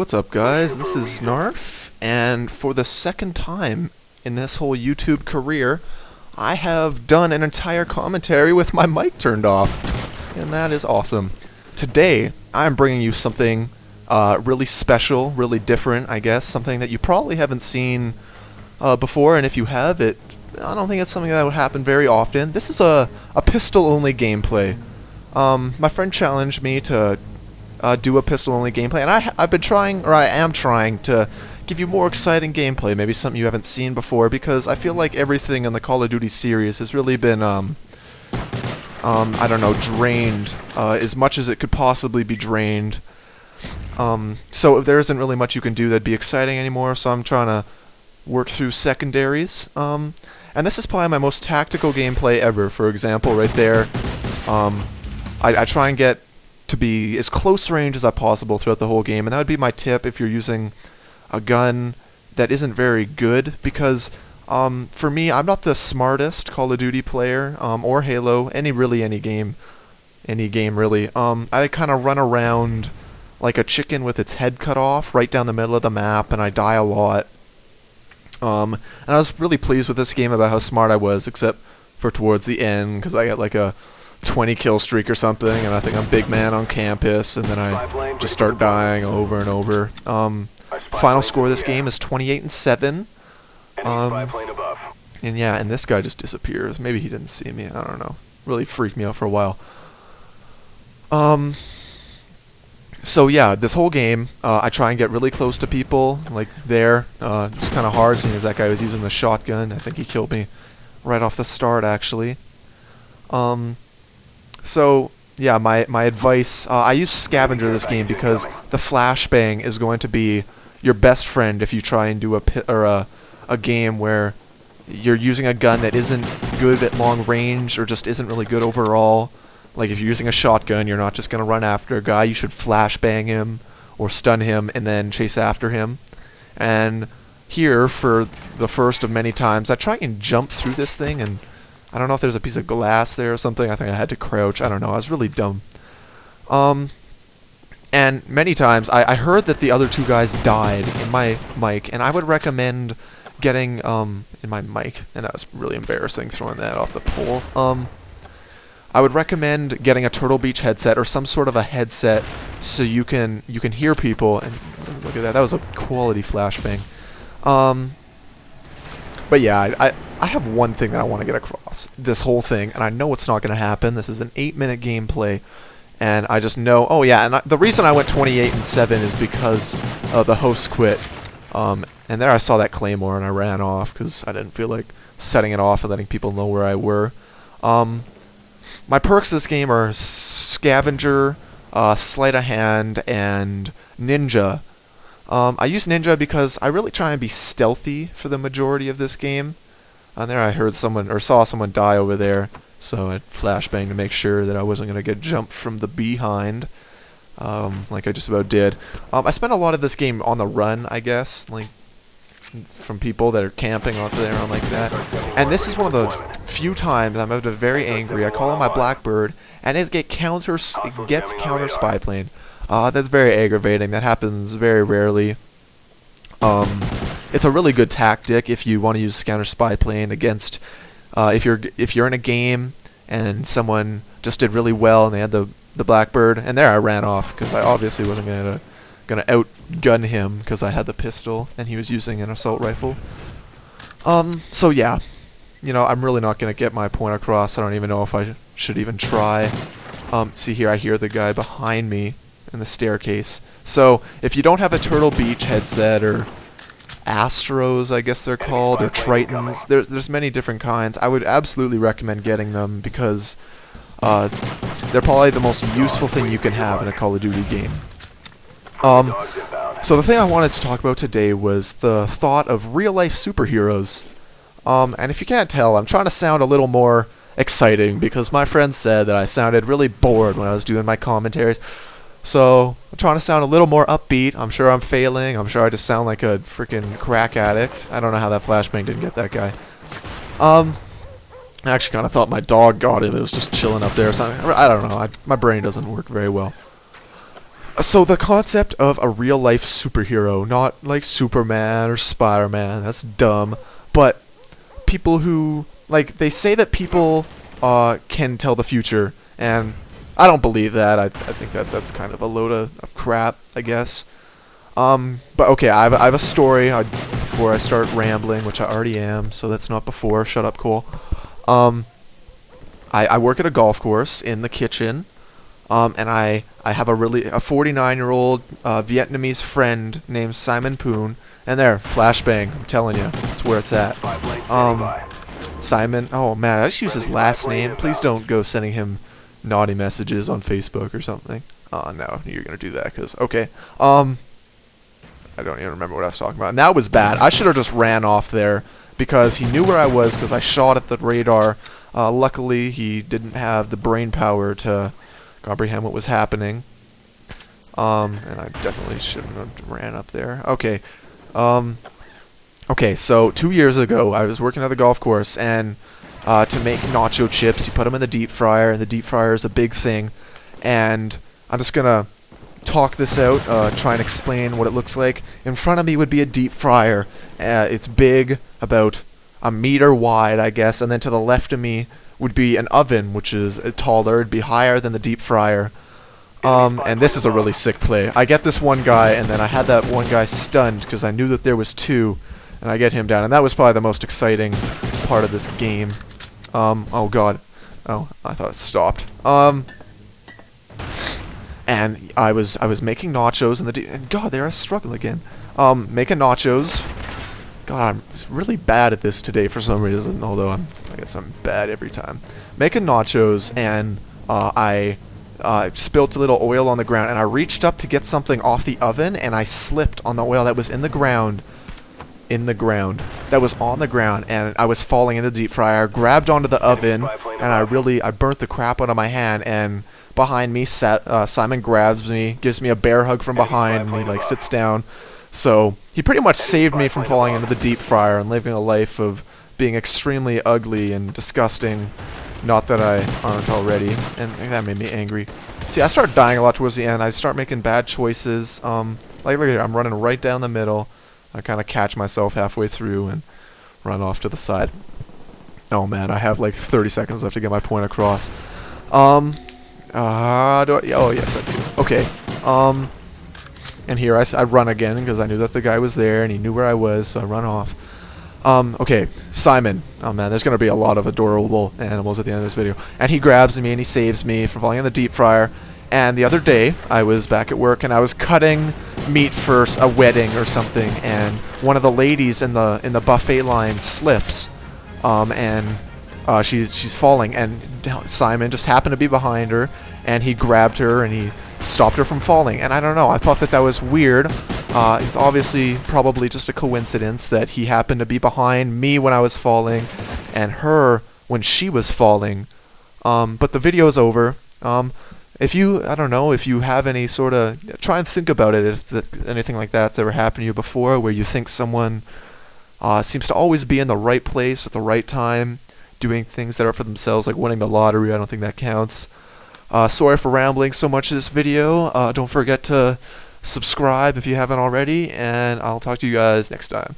What's up, guys? This is Narf, and for the second time in this whole YouTube career, I have done an entire commentary with my mic turned off, and that is awesome. Today, I'm bringing you something really special, really different, I guess, something that you probably haven't seen before, and if you have, I don't think it's something that would happen very often. This is a pistol-only gameplay. My friend challenged me to do a pistol-only gameplay, and I am trying to give you more exciting gameplay, maybe something you haven't seen before, because I feel like everything in the Call of Duty series has really been, I don't know, drained as much as it could possibly be drained. So there isn't really much you can do that'd be exciting anymore, so I'm trying to work through secondaries. And this is probably my most tactical gameplay ever. For example, right there, I try and get to be as close range as possible throughout the whole game, and that would be my tip if you're using a gun that isn't very good, because for me, I'm not the smartest Call of Duty player, or Halo, any game really. I kind of run around like a chicken with its head cut off right down the middle of the map, and I die a lot. And I was really pleased with this game about how smart I was, except for towards the end, because I got like a 20 kill streak or something, and I think I'm big man on campus, and then I just start dying over and over. Final score of this game is 28-7. And yeah, and this guy just disappears. Maybe he didn't see me, I don't know. Really freaked me out for a while. So yeah, this whole game, I try and get really close to people, like there. It's kind of hard, seeing as that guy was using the shotgun. I think he killed me right off the start, actually. So yeah, my advice, I use Scavenger this game because the flashbang is going to be your best friend if you try and do a game where you're using a gun that isn't good at long range or just isn't really good overall. Like if you're using a shotgun, you're not just going to run after a guy, you should flashbang him or stun him and then chase after him. And here, for the first of many times, I try and jump through this thing, and I don't know if there's a piece of glass there or something. I think I had to crouch. I don't know. I was really dumb. And many times, I heard that the other two guys died in my mic, and I would recommend getting, in my mic, and that was really embarrassing throwing that off the pole. I would recommend getting a Turtle Beach headset or some sort of a headset so you can hear people, and look at that. That was a quality flashbang. But yeah, I have one thing that I want to get across this whole thing, and I know it's not going to happen. This is an 8-minute gameplay, and I just know. Oh yeah, and the reason I went 28-7 is because the host quit. And there I saw that Claymore, and I ran off because I didn't feel like setting it off and letting people know where I were. My perks this game are Scavenger, Sleight of Hand, and Ninja. I use Ninja because I really try and be stealthy for the majority of this game. And there I heard someone, or saw someone die over there, so I flashbanged to make sure that I wasn't going to get jumped from the behind, like I just about did. I spent a lot of this game on the run, I guess, like from people that are camping out there and like that. And this is one of the few times I'm very angry. I call on my Blackbird, and it gets counter spy plane. That's very aggravating. That happens very rarely. It's a really good tactic if you want to use counter spy plane against if you're in a game and someone just did really well and they had the Blackbird, and there I ran off because I obviously wasn't gonna outgun him because I had the pistol and he was using an assault rifle. So yeah, you know, I'm really not gonna get my point across. I don't even know if I should even try. See here, I hear the guy behind me in the staircase. So if you don't have a Turtle Beach headset, or Astros, I guess they're called, or Tritons, there's many different kinds. I would absolutely recommend getting them because they're probably the most useful thing you can have in a Call of Duty game. So the thing I wanted to talk about today was the thought of real-life superheroes. And if you can't tell, I'm trying to sound a little more exciting because my friend said that I sounded really bored when I was doing my commentaries. So I'm trying to sound a little more upbeat. I'm sure I'm failing. I'm sure I just sound like a freaking crack addict. I don't know how that flashbang didn't get that guy. I actually kind of thought my dog got it. It was just chilling up there or something. I don't know. My brain doesn't work very well. So the concept of a real life superhero, not like Superman or Spider-Man, that's dumb, but people who, like, they say that people can tell the future, and I don't believe that. I think that that's kind of a load of crap, I guess. But okay, I have a story before I start rambling, which I already am, so that's not before. Shut up, Cole. I work at a golf course in the kitchen, and I have a 49-year-old Vietnamese friend named Simon Poon, and there, flashbang, I'm telling you, that's where it's at. Simon, oh man, I just use his last name. Please don't go sending him naughty messages on Facebook or something. Oh no, you're gonna do that, because, okay. I don't even remember what I was talking about. And that was bad. I should have just ran off there, because he knew where I was, because I shot at the radar. Luckily, he didn't have the brain power to comprehend what was happening. And I definitely shouldn't have ran up there. Okay. Okay, so 2 years ago, I was working at the golf course, and to make nacho chips, you put them in the deep fryer, and the deep fryer is a big thing. And I'm just gonna talk this out, try and explain what it looks like. In front of me would be a deep fryer. It's big, about a meter wide, I guess, and then to the left of me would be an oven, which is taller. It'd be higher than the deep fryer. And this is a really sick play. I get this one guy, and then I had that one guy stunned because I knew that there was two, and I get him down, and that was probably the most exciting part of this game. Oh god. Oh, I thought it stopped. And I was making nachos, and God, there I struggle again. Making nachos. God, I'm really bad at this today for some reason, although I guess I'm bad every time. Making nachos, and I spilled a little oil on the ground, and I reached up to get something off the oven, and I slipped on the oil that was in the ground. That was on the ground, and I was falling into the deep fryer, grabbed onto the oven, and I burnt the crap out of my hand, and behind me Simon grabs me, gives me a bear hug from behind, and he like sits down. So he pretty much saved me from falling into the deep fryer and living a life of being extremely ugly and disgusting. Not that I aren't already, and that made me angry. See, I started dying a lot towards the end. I start making bad choices. Like look here, I'm running right down the middle. I kind of catch myself halfway through and run off to the side. Oh man, I have like 30 seconds left to get my point across. Oh yes I do. Okay. And here I run again because I knew that the guy was there and he knew where I was, so I run off. Okay, Simon. Oh man, there's gonna be a lot of adorable animals at the end of this video. And he grabs me and he saves me from falling in the deep fryer. And the other day, I was back at work and I was cutting meat for a wedding or something, and one of the ladies in the buffet line slips, and she's falling, and Simon just happened to be behind her, and he grabbed her and he stopped her from falling. And I don't know, I thought that was weird. It's obviously probably just a coincidence that he happened to be behind me when I was falling and her when she was falling. But the video's over. If you, I don't know, if you have any sort of, try and think about it, if anything like that's ever happened to you before, where you think someone seems to always be in the right place at the right time, doing things that are for themselves, like winning the lottery. I don't think that counts. Sorry for rambling so much this video. Don't forget to subscribe if you haven't already, and I'll talk to you guys next time.